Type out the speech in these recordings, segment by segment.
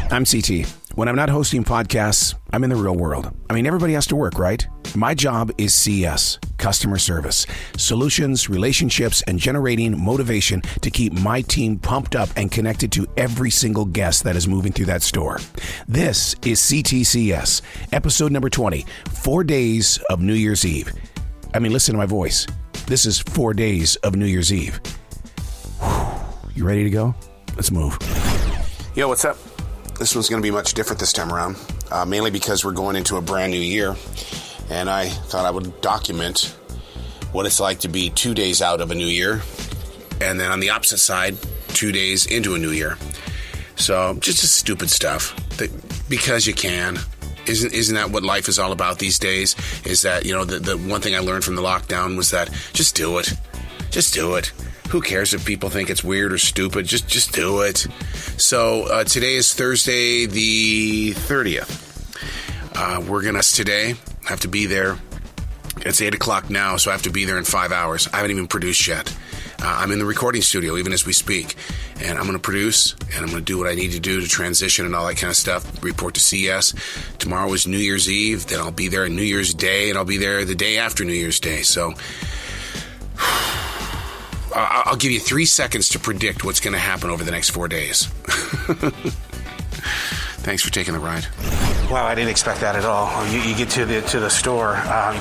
I'm CT. When I'm not hosting podcasts, I'm in the real world. I mean, everybody has to work, right? My job is CS, customer service, solutions, relationships, and generating motivation to keep my team pumped up and connected to every single guest that is moving through that store. This is C.T.C.S, episode number 20, 4 days of New Year's Eve. I mean, listen to my voice. This is 4 days of New Year's Eve. Whew. You ready to go? Let's move. Yo, what's up? This one's going to be much different this time around, mainly because we're going into a brand new year, and I thought I would document what it's like to be 2 days out of a new year, and then on the opposite side, 2 days into a new year. So just stupid stuff, because you can. Isn't that what life is all about these days? Is that, you know, the one thing I learned from the lockdown was that just do it. Just do it. Who cares if people think it's weird or stupid? Just do it. So today is Thursday the 30th. We're going to today have to be there. It's 8 o'clock now, so I have to be there in 5 hours. I haven't even produced yet. I'm in the recording studio even as we speak. And I'm going to produce, and I'm going to do what I need to do to transition and all that kind of stuff. Report to CS. Tomorrow is New Year's Eve. Then I'll be there on New Year's Day, and I'll be there the day after New Year's Day. So I'll give you 3 seconds to predict what's going to happen over the next 4 days. Thanks for taking the ride. Wow, I didn't expect that at all. You get to the store,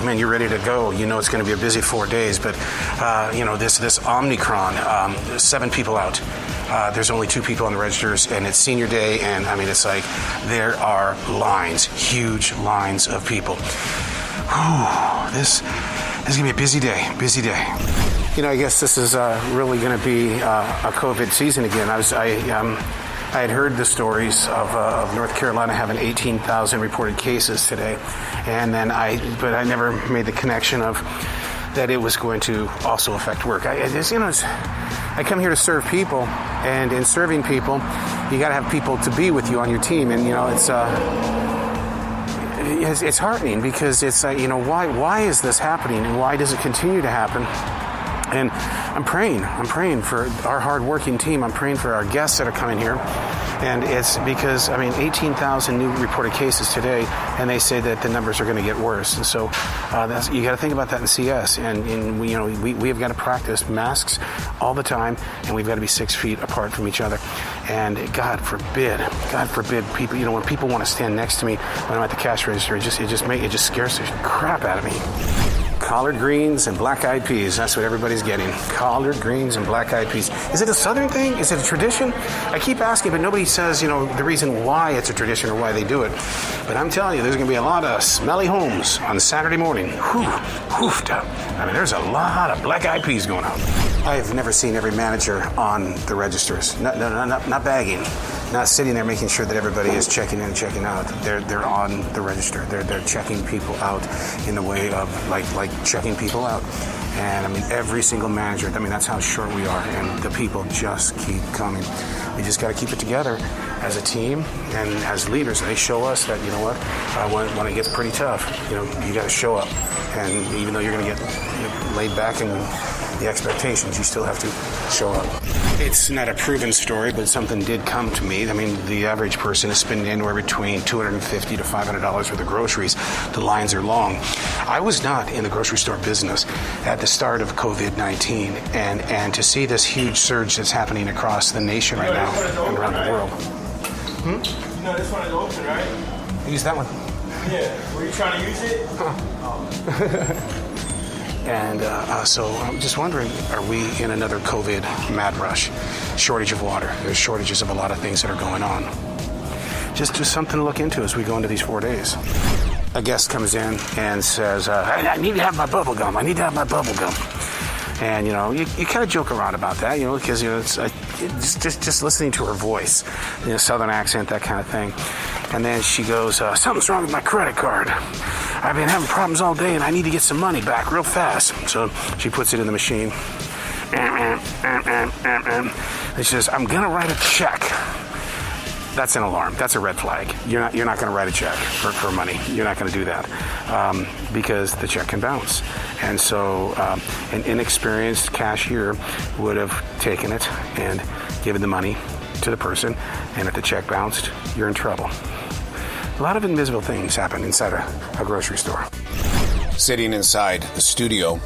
man, you're ready to go. You know it's going to be a busy 4 days, but this Omicron, 7 people out. There's only 2 people on the registers, and it's senior day, and I mean, it's like there are lines, huge lines of people. Whew, this is going to be a busy day. You know, I guess this is really going to be a COVID season again. I had heard the stories of North Carolina having 18,000 reported cases today, and then but I never made the connection of that it was going to also affect work. I come here to serve people, and in serving people, you got to have people to be with you on your team, and you know it's heartening because it's why is this happening, and why does it continue to happen? And I'm praying for our hard-working team. I'm praying for our guests that are coming here. And it's because, 18,000 new reported cases today, and they say that the numbers are going to get worse. And so you got to think about that in CS. And we have got to practice masks all the time, and we've got to be 6 feet apart from each other. And God forbid, people, when people want to stand next to me when I'm at the cash register, it just scares the crap out of me. Collard greens and black-eyed peas. That's what everybody's getting. Collard greens and black-eyed peas. Is it a Southern thing? Is it a tradition? I keep asking, but nobody says, the reason why it's a tradition or why they do it. But I'm telling you, there's going to be a lot of smelly homes on Saturday morning. There's a lot of black-eyed peas going on. I've never seen every manager on the registers. Not bagging. Not sitting there making sure that everybody is checking in and checking out. They're on the register. They're checking people out in the way of like checking people out. And every single manager, that's how short we are. And the people just keep coming. We just got to keep it together as a team and as leaders. They show us that, when it gets pretty tough, you got to show up. And even though you're going to get laid back and the expectations, you still have to show up. It's not a proven story, but something did come to me. The average person is spending anywhere between $250 to $500 worth of groceries. The lines are long. I was not in the grocery store business at the start of COVID-19, and to see this huge surge that's happening across the nation right now and around the world. This one is open, right? Use that one. Yeah. Were you trying to use it? Oh. And so I'm just wondering, are we in another COVID mad rush? Shortage of water. There's shortages of a lot of things that are going on. Just something to look into as we go into these 4 days. A guest comes in and says, I need to have my bubble gum. And, you kind of joke around about that, because, it's just listening to her voice, Southern accent, that kind of thing. And then she goes, something's wrong with my credit card. I've been having problems all day, and I need to get some money back real fast. So she puts it in the machine. And she says, I'm going to write a check. That's an alarm. That's a red flag. You're not going to write a check for money. You're not going to do that because the check can bounce. And so an inexperienced cashier would have taken it and given the money to the person, and if the check bounced, you're in trouble. A lot of invisible things happen inside a grocery store. Sitting inside the studio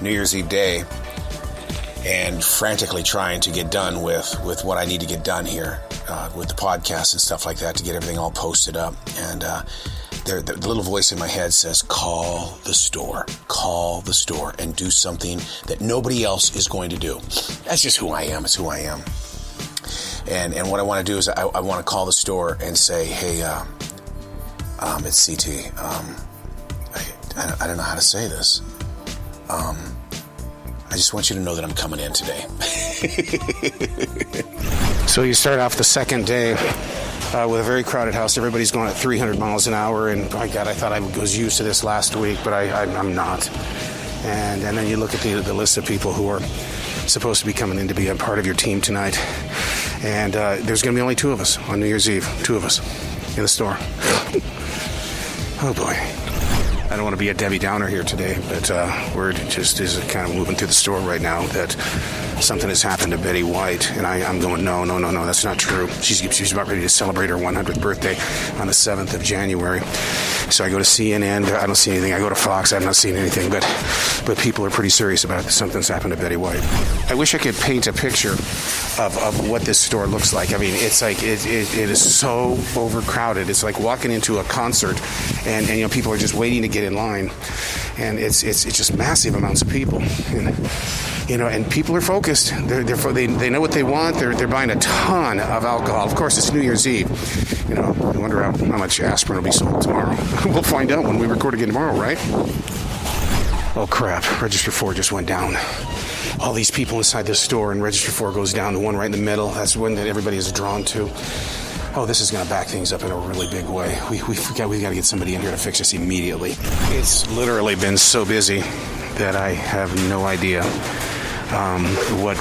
New Year's Eve day and frantically trying to get done with what I need to get done here with the podcast and stuff like that to get everything all posted up. And the little voice in my head says, call the store, and do something that nobody else is going to do. That's just who I am. It's who I am. And what I want to do is I want to call the store and say, hey, it's CT. I don't know how to say this. I just want you to know that I'm coming in today. So you start off the second day with a very crowded house. Everybody's going at 300 miles an hour, and my God, I thought I was used to this last week, but I'm not. And then you look at the list of people who are supposed to be coming in to be a part of your team tonight, and there's going to be only two of us on New Year's Eve. Two of us in the store. Oh boy. I don't want to be a Debbie Downer here today, but word just is kind of moving through the store right now that something has happened to Betty White, and I'm going, no, that's not true. She's about ready to celebrate her 100th birthday on the 7th of January. So I go to CNN, I don't see anything. I go to Fox, I'm not seeing anything, but people are pretty serious about something's happened to Betty White. I wish I could paint a picture of what this store looks like. I mean, it's like it is so overcrowded. It's like walking into a concert, and you know, people are just waiting to get in line, and it's just massive amounts of people, and you know, and people are focused. They know what they want. They're buying a ton of alcohol. Of course, it's New Year's Eve. You know, I wonder how much aspirin will be sold tomorrow. We'll find out when we record again tomorrow, right? Oh crap! Register 4 just went down. All these people inside this store, and Register 4 goes down. The one right in the middle. That's the one that everybody is drawn to. Oh, this is going to back things up in a really big way. We've got to get somebody in here to fix this immediately. It's literally been so busy that I have no idea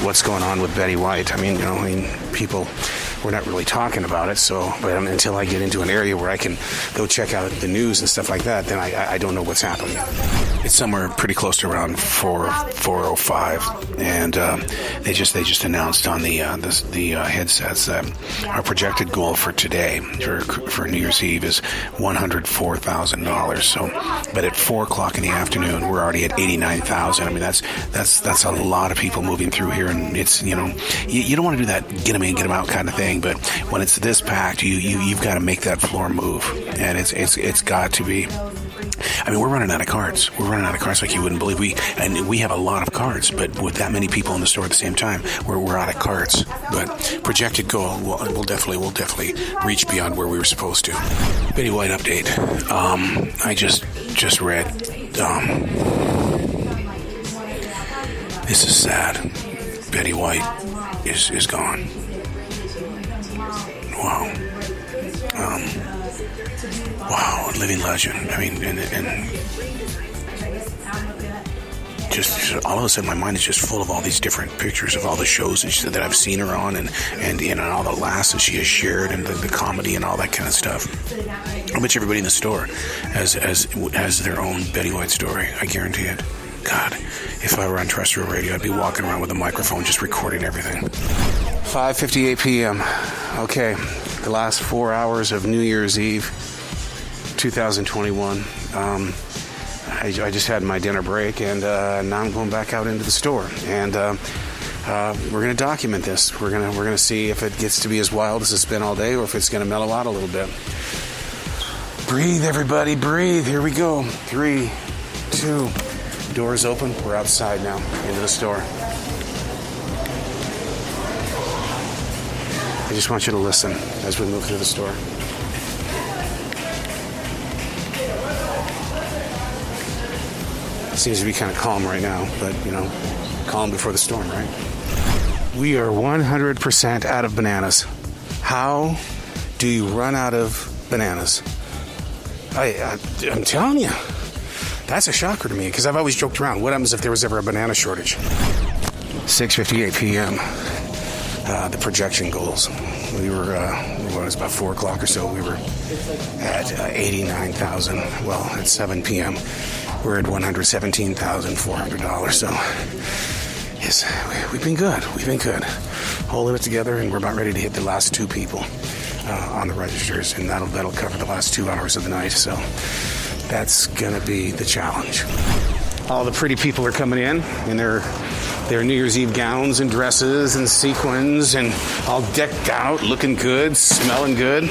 what's going on with Betty White. I mean, people, we're not really talking about it. But until I get into an area where I can go check out the news and stuff like that, then I don't know what's happening. It's somewhere pretty close to around 4:05, and they just announced on the headsets that our projected goal for today for New Year's Eve is $104,000. So, but at 4:00 in the afternoon, we're already at $89,000. I mean, that's a lot of people moving through here, and it's, you know, you don't want to do that get them in, get them out kind of thing. But when it's this packed, you've got to make that floor move, and it's got to be. I mean, we're running out of cards. We're running out of cards like you wouldn't believe. We have a lot of cards, but with that many people in the store at the same time, we're out of cards. But projected goal, we'll definitely reach beyond where we were supposed to. Betty White update. I just read. This is sad. Betty White is gone. Wow. Wow, a living legend. I mean, and just all of a sudden, my mind is just full of all these different pictures of all the shows that I've seen her on, and all the laughs that she has shared, and the comedy and all that kind of stuff. I bet everybody in the store has their own Betty White story. I guarantee it. God, if I were on terrestrial radio, I'd be walking around with a microphone just recording everything. 5:58 p.m. Okay, the last 4 hours of New Year's Eve, 2021. I just had my dinner break, and now I'm going back out into the store, and we're going to document this. We're going to see if it gets to be as wild as it's been all day, or if it's going to mellow out a little bit. Breathe, everybody, breathe. Here we go. 3, 2. Doors open. We're outside now into the store. I just want you to listen as we move through the store. It seems to be kind of calm right now, but, you know, calm before the storm, right? We are 100% out of bananas. How do you run out of bananas? I'm telling you, that's a shocker to me, because I've always joked around. What happens if there was ever a banana shortage? 6:58 p.m. The projection goals. We were, it was about 4 o'clock or so. We were at 89,000. Well, at 7 p.m., we're at $117,400. So anyways, we've been good. Holding it together, and we're about ready to hit the last 2 people on the registers, and that'll cover the last 2 hours of the night. So that's going to be the challenge. All the pretty people are coming in their New Year's Eve gowns and dresses and sequins and all decked out, looking good, smelling good.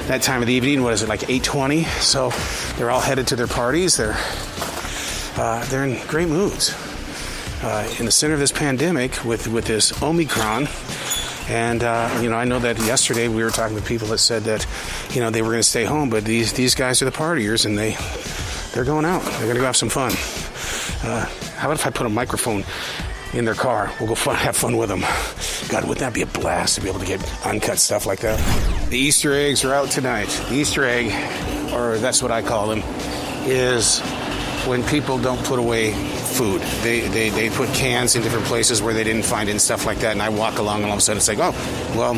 That time of the evening, what is it, like 8:20? So they're all headed to their parties. They're in great moods. In the center of this pandemic with this Omicron. And, I know that yesterday we were talking with people that said that, they were going to stay home, but these guys are the partiers, and they're going out. They're going to go have some fun. How about if I put a microphone in their car? We'll go have fun with them. God, wouldn't that be a blast to be able to get uncut stuff like that? The Easter eggs are out tonight. The Easter egg, or that's what I call them, is when people don't put away food. They put cans in different places where they didn't find it and stuff like that, and I walk along and all of a sudden it's like, oh, well,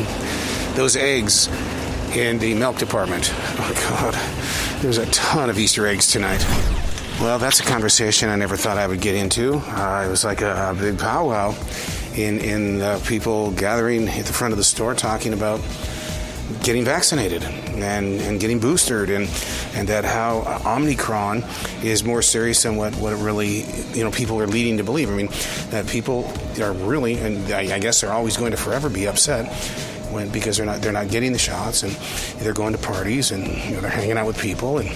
those eggs in the milk department. Oh, God. There's a ton of Easter eggs tonight. Well, that's a conversation I never thought I would get into. It was like a big powwow in people gathering at the front of the store talking about getting vaccinated and getting boosted, and that how Omicron is more serious than what it really, people are leading to believe. I mean, that people are really, and I guess they're always going to forever be upset because they're not getting the shots, and they're going to parties, and they're hanging out with people, and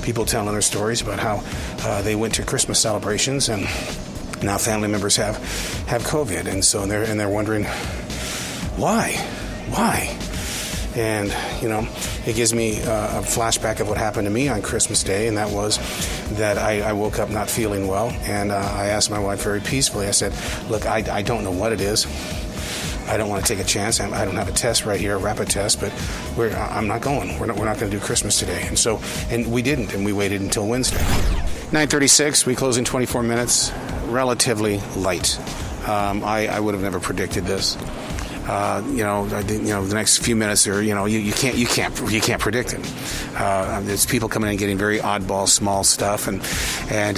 people telling their stories about how they went to Christmas celebrations and now family members have COVID, and so they're wondering why. And, it gives me a flashback of what happened to me on Christmas Day, and that was that I woke up not feeling well, and I asked my wife very peacefully, I said, look, I don't know what it is. I don't want to take a chance. I don't have a test right here, a rapid test, but I'm not going. We're not going to do Christmas today. And we didn't, and we waited until Wednesday. 9:36, we close in 24 minutes, relatively light. I would have never predicted this. The next few minutes are, you can't predict it. There's people coming in getting very oddball, small stuff, and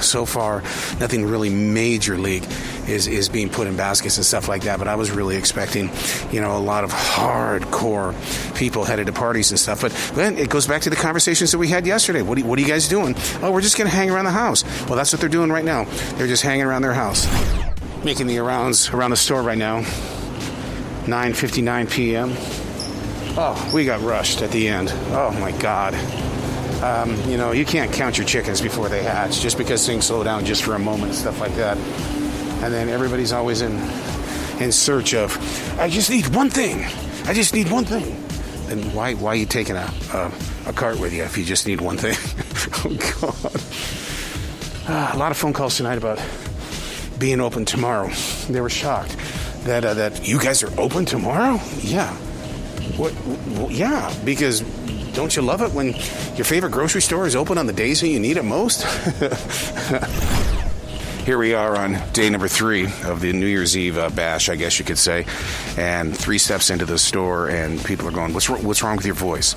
so far nothing really major league is being put in baskets and stuff like that. But I was really expecting, a lot of hardcore people headed to parties and stuff. But then it goes back to the conversations that we had yesterday. What are you guys doing? Oh, we're just going to hang around the house. Well, that's what they're doing right now. They're just hanging around their house, making the rounds around the store right now. 9:59 p.m. Oh, we got rushed at the end. Oh, my God. You can't count your chickens before they hatch just because things slow down just for a moment and stuff like that. And then everybody's always in search of, I just need one thing. Then why are you taking a cart with you if you just need one thing? Oh, God. A lot of phone calls tonight about being open tomorrow. They were shocked. That you guys are open tomorrow? Yeah. What? Well, yeah, because don't you love it when your favorite grocery store is open on the days that you need it most? Here we are on day number 3 of the New Year's Eve bash, I guess you could say, and 3 steps into the store, and people are going, what's wrong with your voice?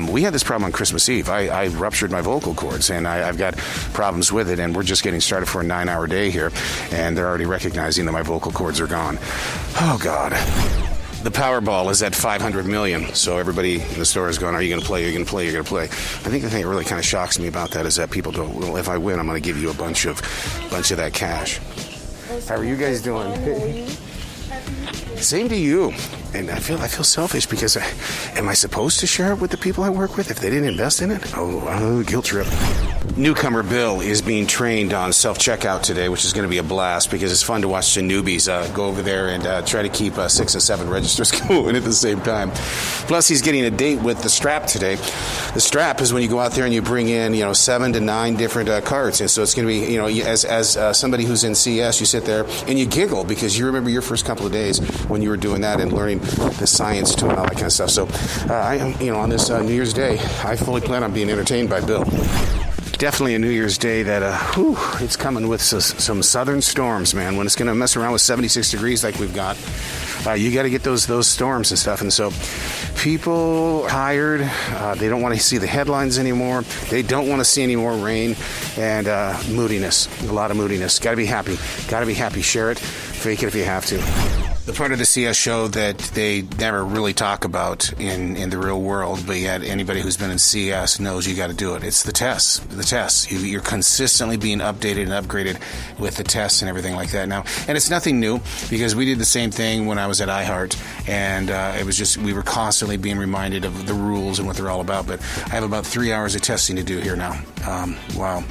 We had this problem on Christmas Eve. I ruptured my vocal cords, and I've got problems with it, and we're just getting started for a 9-hour day here, and they're already recognizing that my vocal cords are gone. Oh, God. The Powerball is at 500 million, so everybody in the store is going, are you going to play, you're going to play, you're going to play. I think the thing that really kind of shocks me about that is that people go, well, if I win, I'm going to give you a bunch of that cash. How are you guys doing? Same to you. And I feel selfish because am I supposed to share it with the people I work with if they didn't invest in it? Oh, guilt trip. Newcomer Bill is being trained on self-checkout today, which is going to be a blast because it's fun to watch the newbies go over there and try to keep 6 and 7 registers going at the same time. Plus, he's getting a date with the strap today. The strap is when you go out there and you bring in, 7 to 9 different carts. And so it's going to be, as somebody who's in C.S, you sit there and you giggle because you remember your first couple of days when you were doing that and learning the science to it and all that kind of stuff. So I am, on this New Year's Day, I fully plan on being entertained by Bill. Definitely a New Year's Day that, it's coming with some southern storms, man. When it's going to mess around with 76 degrees like we've got, you got to get those storms and stuff. And so People are tired. They don't want to see the headlines anymore. They don't want to see any more rain and moodiness. A lot of moodiness. Got to be happy. Got to be happy. Share it. Fake it if you have to. The part of the CS show that they never really talk about in the real world, but yet anybody who's been in CS knows you got to do it. It's the tests. The tests. You're consistently being updated and upgraded with the tests and everything like that now. And it's nothing new because we did the same thing when I was at iHeart, and it was just we were constantly being reminded of the rules and what they're all about. But I have about 3 hours of testing to do here now. Wow.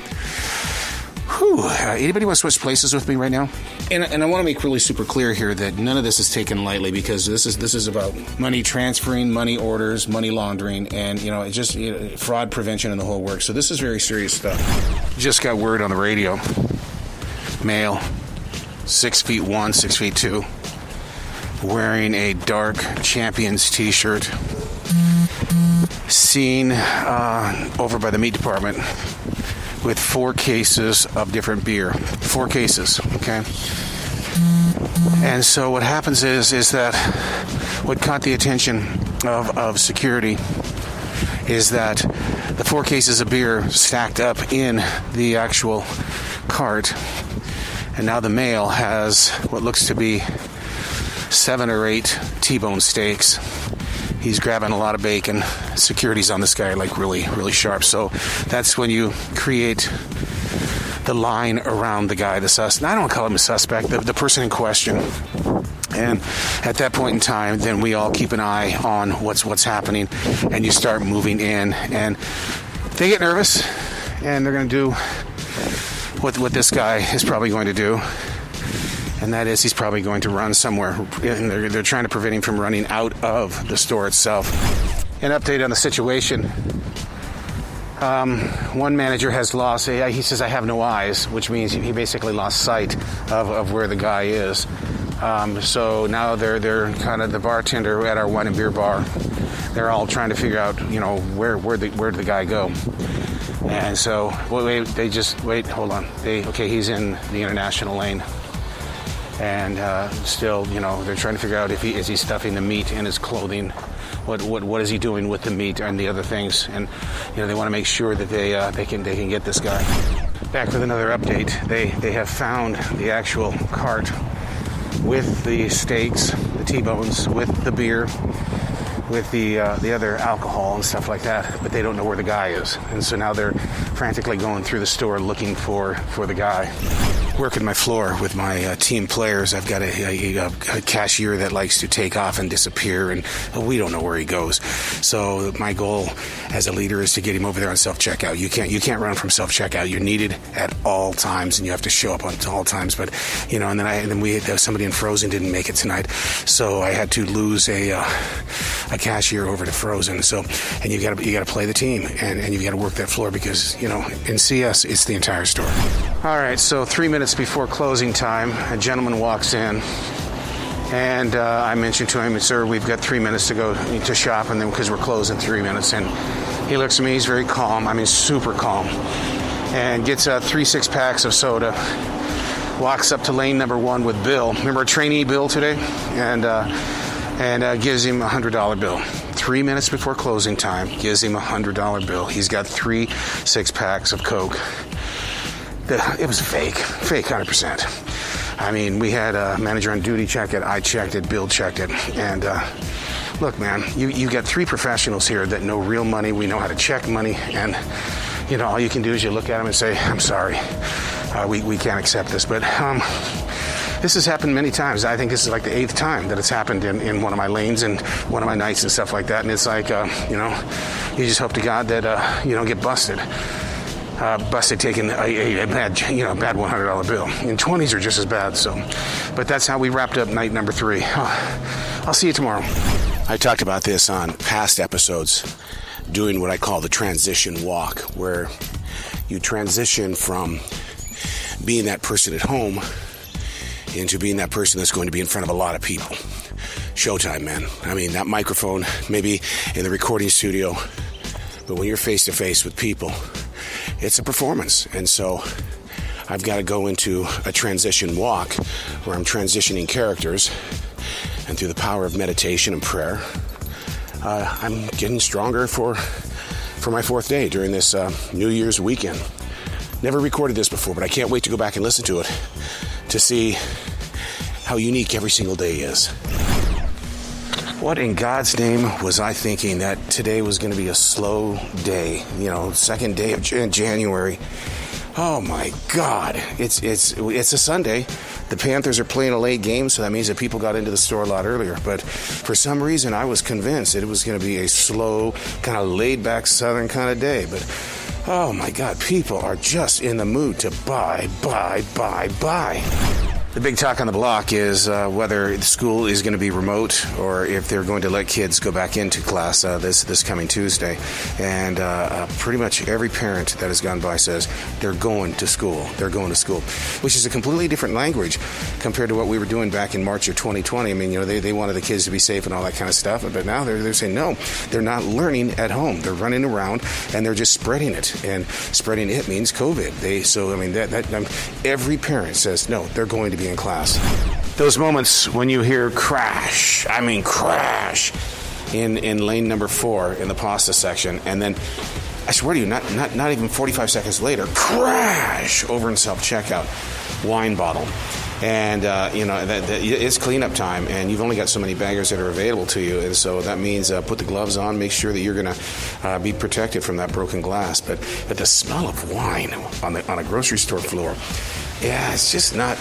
Whew. Anybody want to switch places with me right now? And I want to make really super clear here that none of this is taken lightly because this is about money transferring, money orders, money laundering, and it's just fraud prevention and the whole work. So this is very serious stuff. Just got word on the radio. Male, 6'1", 6'2", wearing a dark Champions t-shirt. Seen over by the meat department with 4 cases of different beer. 4 cases, okay? And so what happens is that what caught the attention of security is that the 4 cases of beer stacked up in the actual cart, and now the male has what looks to be 7 or 8 T-bone steaks. He's grabbing a lot of bacon. Security's on this guy like really, really sharp. So that's when you create the line around the guy, the suspect. I don't call him a suspect, the person in question. And at that point in time, then we all keep an eye on what's happening, and you start moving in. And they get nervous, and they're going to do what this guy is probably going to do. And that is, he's probably going to run somewhere. And they're trying to prevent him from running out of the store itself. An update on the situation. One manager has lost, he says, I have no eyes, which means he basically lost sight of where the guy is. So now they're kind of the bartender at our wine and beer bar. They're all trying to figure out, where did the guy go? And so, hold on. He's in the international lane. And still, they're trying to figure out is he stuffing the meat in his clothing? What is he doing with the meat and the other things? And they want to make sure that they can get this guy. Back with another update. They have found the actual cart with the steaks, the T-bones, with the beer, with the other alcohol and stuff like that, but they don't know where the guy is. And so now they're frantically going through the store looking for the guy. Working my floor with my team players. I've got a cashier that likes to take off and disappear, and we don't know where he goes. So my goal as a leader is to get him over there on self-checkout. You can't run from self-checkout. You're needed at all times, and you have to show up on all times. But and then somebody in Frozen didn't make it tonight, so I had to lose a cashier over to Frozen. So, and you got to play the team, and you got to work that floor because in CS it's the entire store. All right, so 3 minutes before closing time, a gentleman walks in, and I mentioned to him, sir, we've got 3 minutes to go to shop, and then because we're closing 3 minutes, and he looks at me, he's very calm, super calm, and gets 3 6-packs of soda, walks up to lane number 1 with Bill, remember our trainee Bill today, and gives him a $100 bill. 3 minutes before closing time, gives him a $100 bill. He's got 3 6-packs of Coke. It was fake 100%. We had a manager on duty check it, I checked it, Bill checked it, and look, man, you got 3 professionals here that know real money. We know how to check money, and all you can do is you look at them and say, I'm sorry, we can't accept this. But this has happened many times. I think this is like the 8th time that it's happened in one of my lanes and one of my nights and stuff like that. And it's like, you just hope to God that you don't get busted. Busted taking a bad $100 bill. And 20s are just as bad. So, but that's how we wrapped up night number 3. I'll see you tomorrow. I talked about this on past episodes, doing what I call the transition walk, where you transition from being that person at home into being that person that's going to be in front of a lot of people. Showtime, man. That microphone, maybe in the recording studio, but when you're face to face with people, it's a performance. And so I've got to go into a transition walk where I'm transitioning characters, and through the power of meditation and prayer, I'm getting stronger for my fourth day during this New Year's weekend. Never recorded this before, but I can't wait to go back and listen to it to see how unique every single day is. What in God's name was I thinking that today was going to be a slow day? Second day of January. Oh my God! It's a Sunday. The Panthers are playing a late game, so that means that people got into the store a lot earlier. But for some reason, I was convinced that it was going to be a slow, kind of laid-back Southern kind of day. But oh my God, people are just in the mood to buy. The big talk on the block is whether school is going to be remote or if they're going to let kids go back into class this coming Tuesday. And pretty much every parent that has gone by says they're going to school. They're going to school, which is a completely different language compared to what we were doing back in March of 2020. I mean, they wanted the kids to be safe and all that kind of stuff. But now they're saying, no, they're not learning at home. They're running around and they're just spreading it. And spreading it means COVID. Every parent says, no, they're going to be in class. Those moments when you hear crash in lane number 4 in the pasta section, and then I swear to you, not even 45 seconds later, crash over in self-checkout, wine bottle. And, it's cleanup time, and you've only got so many baggers that are available to you. And so that means put the gloves on, make sure that you're going to be protected from that broken glass. But the smell of wine on a grocery store floor, yeah, it's just not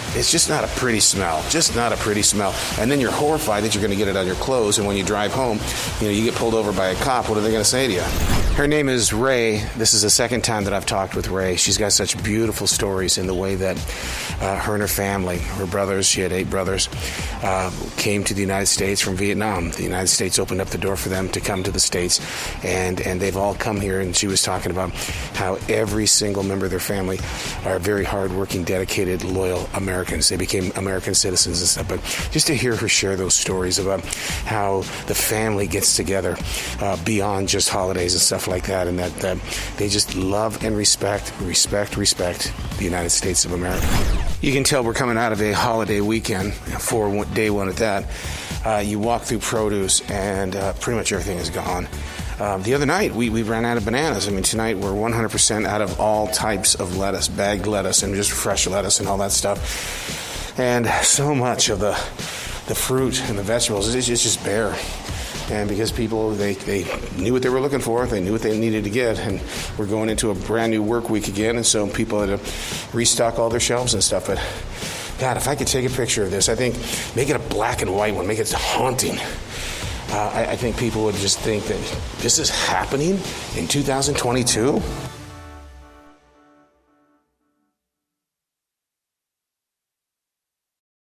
a pretty smell. Just not a pretty smell. And then you're horrified that you're going to get it on your clothes. And when you drive home, you get pulled over by a cop. What are they going to say to you? Her name is Ray. This is the second time that I've talked with Ray. She's got such beautiful stories in the way that her and her family, her brothers, she had 8 brothers, came to the United States from Vietnam. The United States opened up the door for them to come to the States, and they've all come here. And she was talking about how every single member of their family are very hardworking, dedicated, loyal Americans. They became American citizens and stuff. But just to hear her share those stories about how the family gets together beyond just holidays and stuff like that, and that they just love and respect the United States of America. You can tell we're coming out of a holiday weekend, for day one at that. You walk through produce and pretty much everything is gone. The other night, we ran out of bananas. I mean, tonight we're 100% out of all types of lettuce, bagged lettuce and just fresh lettuce and all that stuff. And so much of the fruit and the vegetables is just bare. And because people, they knew what they were looking for, they knew what they needed to get, and we're going into a brand new work week again, and so people had to restock all their shelves and stuff. But God, if I could take a picture of this, I think make it a black and white one, make it haunting. I think people would just think that this is happening in 2022.